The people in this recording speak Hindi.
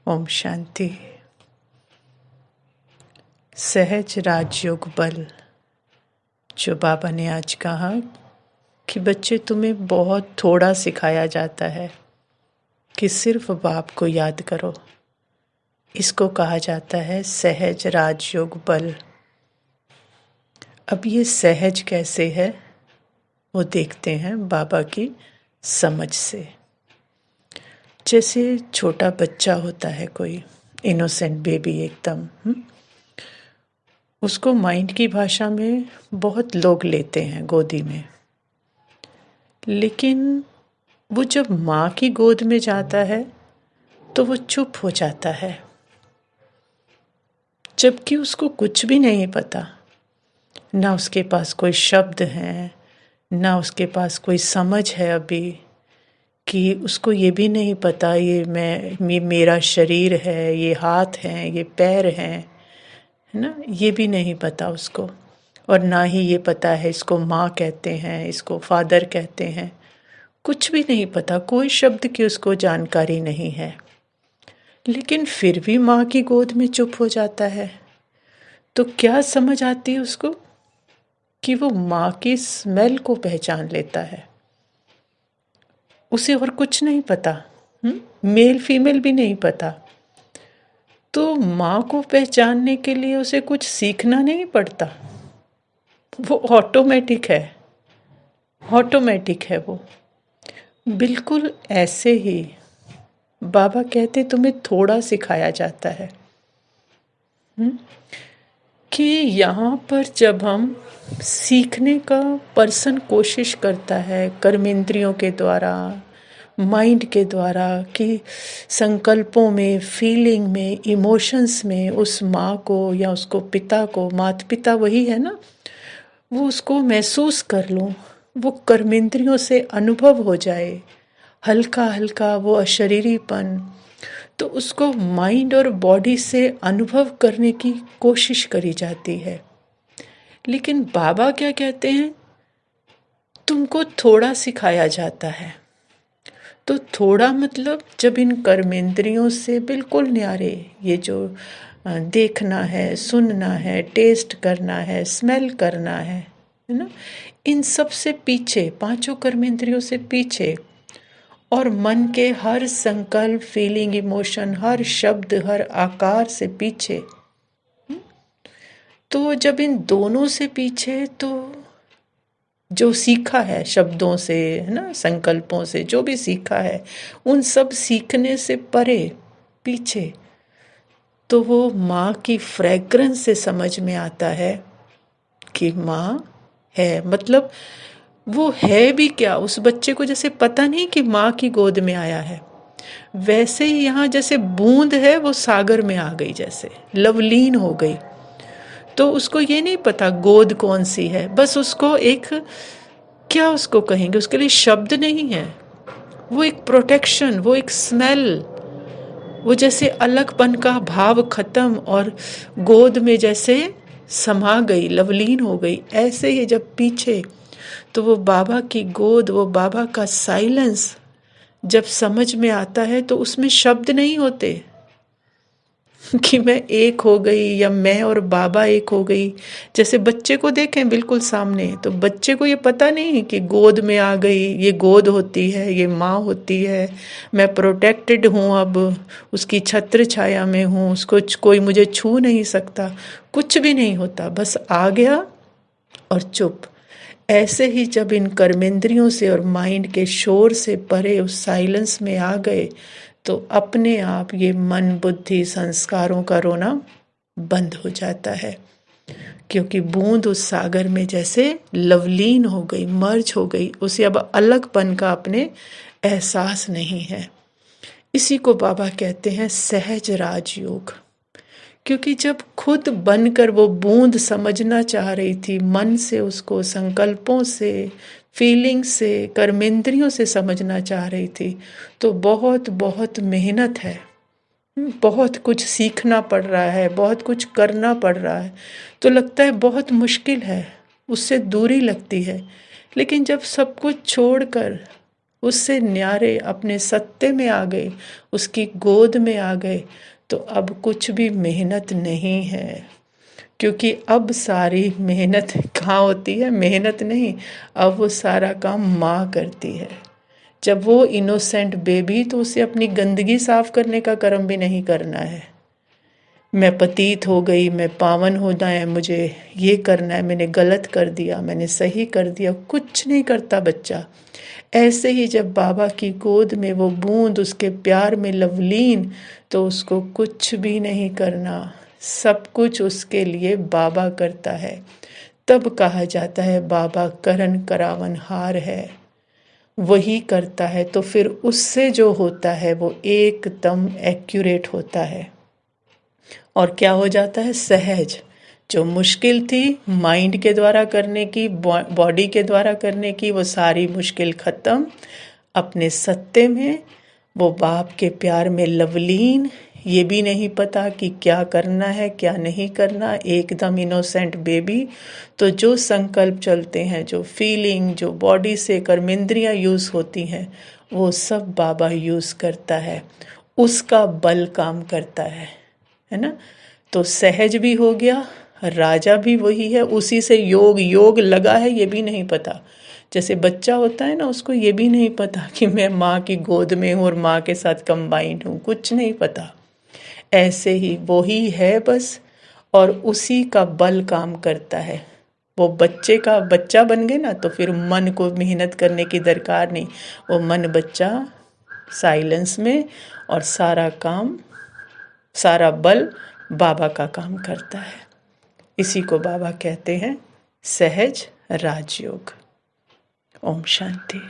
ओम शांति। सहज राजयोग बल। जो बाबा ने आज कहा कि बच्चे तुम्हें बहुत थोड़ा सिखाया जाता है कि सिर्फ बाप को याद करो। इसको कहा जाता है सहज राजयोग बल। अब ये सहज कैसे है वो देखते हैं बाबा की समझ से। जैसे छोटा बच्चा होता है, कोई इनोसेंट बेबी एकदम, उसको माइंड की भाषा में बहुत लोग लेते हैं गोदी में, लेकिन वो जब माँ की गोद में जाता है तो वो चुप हो जाता है, जबकि उसको कुछ भी नहीं पता। ना उसके पास कोई शब्द हैं, ना उसके पास कोई समझ है अभी, कि उसको ये भी नहीं पता ये मेरा शरीर है, ये हाथ हैं, ये पैर हैं, है ना। ये भी नहीं पता उसको। और ना ही ये पता है इसको माँ कहते हैं, इसको फादर कहते हैं। कुछ भी नहीं पता, कोई शब्द की उसको जानकारी नहीं है, लेकिन फिर भी माँ की गोद में चुप हो जाता है। तो क्या समझ आती है उसको कि वो माँ की स्मेल को पहचान लेता है। उसे और कुछ नहीं पता, मेल फीमेल भी नहीं पता। तो माँ को पहचानने के लिए उसे कुछ सीखना नहीं पड़ता, वो ऑटोमेटिक है, ऑटोमेटिक है वो। बिल्कुल ऐसे ही बाबा कहते तुम्हें थोड़ा सिखाया जाता है कि यहाँ पर जब हम सीखने का पर्सन कोशिश करता है कर्मेंद्रियों के द्वारा, माइंड के द्वारा, कि संकल्पों में, फीलिंग में, इमोशंस में उस माँ को या उसको पिता को, माता पिता वही है ना, वो उसको महसूस कर लूँ, वो कर्मेंद्रियों से अनुभव हो जाए, हल्का हल्का वो अशरीरीपन, तो उसको माइंड और बॉडी से अनुभव करने की कोशिश करी जाती है। लेकिन बाबा क्या कहते हैं, तुमको थोड़ा सिखाया जाता है। तो थोड़ा मतलब जब इन कर्मेंद्रियों से बिल्कुल न्यारे, ये जो देखना है, सुनना है, टेस्ट करना है, स्मेल करना है ना, इन सब से पीछे, पांचों कर्मेंद्रियों से पीछे, और मन के हर संकल्प, फीलिंग, इमोशन, हर शब्द, हर आकार से पीछे। तो जब इन दोनों से पीछे, तो जो सीखा है शब्दों से, है ना, संकल्पों से, जो भी सीखा है, उन सब सीखने से परे, पीछे, तो वो माँ की फ्रेग्रेंस से समझ में आता है कि माँ है। मतलब वो है भी क्या, उस बच्चे को जैसे पता नहीं कि माँ की गोद में आया है, वैसे ही यहाँ जैसे बूंद है वो सागर में आ गई, जैसे लवलीन हो गई। तो उसको ये नहीं पता गोद कौन सी है, बस उसको एक, क्या उसको कहेंगे, उसके लिए शब्द नहीं है, वो एक प्रोटेक्शन, वो एक स्मेल, वो जैसे अलगपन का भाव खत्म और गोद में जैसे समा गई, लवलीन हो गई। ऐसे ही जब पीछे, तो वो बाबा की गोद, वो बाबा का साइलेंस जब समझ में आता है, तो उसमें शब्द नहीं होते कि मैं एक हो गई, या मैं और बाबा एक हो गई। जैसे बच्चे को देखें बिल्कुल सामने, तो बच्चे को ये पता नहीं कि गोद में आ गई, ये गोद होती है, ये माँ होती है, मैं प्रोटेक्टेड हूँ, अब उसकी छत्र छाया में हूँ, उसको कोई मुझे छू नहीं सकता, कुछ भी नहीं होता, बस आ गया और चुप। ऐसे ही जब इन कर्मेंद्रियों से और माइंड के शोर से परे उस साइलेंस में आ गए, तो अपने आप ये मन, बुद्धि, संस्कारों का रोना बंद हो जाता है, क्योंकि बूंद उस सागर में जैसे लवलीन हो गई, मर्ज हो गई, उसे अब अलगपन का अपने एहसास नहीं है। इसी को बाबा कहते हैं सहज राजयोग। क्योंकि जब खुद बनकर वो बूंद समझना चाह रही थी, मन से उसको, संकल्पों से, फीलिंग से, कर्मेंद्रियों से समझना चाह रही थी, तो बहुत बहुत मेहनत है, बहुत कुछ सीखना पड़ रहा है, बहुत कुछ करना पड़ रहा है। तो लगता है बहुत मुश्किल है, उससे दूरी लगती है। लेकिन जब सब कुछ छोड़कर उससे न्यारे अपने सत्ते में आ गए, उसकी गोद में आ गए, तो अब कुछ भी मेहनत नहीं है। क्योंकि अब सारी मेहनत कहाँ होती है? मेहनत नहीं, अब वो सारा काम माँ करती है। जब वो इनोसेंट बेबी, तो उसे अपनी गंदगी साफ करने का कर्म भी नहीं करना है। मैं पतित हो गई, मैं पावन होना है, मुझे ये करना है, मैंने गलत कर दिया, मैंने सही कर दिया, कुछ नहीं करता बच्चा। ऐसे ही जब बाबा की गोद में वो बूंद उसके प्यार में लवलीन, तो उसको कुछ भी नहीं करना, सब कुछ उसके लिए बाबा करता है। तब कहा जाता है बाबा करन करावन हार है, वही करता है। तो फिर उससे जो होता है वो एकदम एक्यूरेट होता है। और क्या हो जाता है? सहज। जो मुश्किल थी माइंड के द्वारा करने की, बॉडी के द्वारा करने की, वो सारी मुश्किल खत्म। अपने सत्ते में वो बाप के प्यार में लवलीन, ये भी नहीं पता कि क्या करना है क्या नहीं करना, एकदम इनोसेंट बेबी। तो जो संकल्प चलते हैं, जो फीलिंग, जो बॉडी से कर्मेंद्रियां यूज़ होती हैं, वो सब बाबा यूज़ करता है, उसका बल काम करता है ना। तो सहज भी हो गया, राजा भी वही है, उसी से योग योग लगा है, ये भी नहीं पता। जैसे बच्चा होता है ना, उसको ये भी नहीं पता कि मैं माँ की गोद में हूँ और माँ के साथ कंबाइंड हूँ, कुछ नहीं पता। ऐसे ही वो ही है बस, और उसी का बल काम करता है। वो बच्चे का बच्चा बन गए ना, तो फिर मन को मेहनत करने की दरकार नहीं। वो मन बच्चा साइलेंस में, और सारा काम, सारा बल बाबा का काम करता है। इसी को बाबा कहते हैं सहज राजयोग। ओम शांति।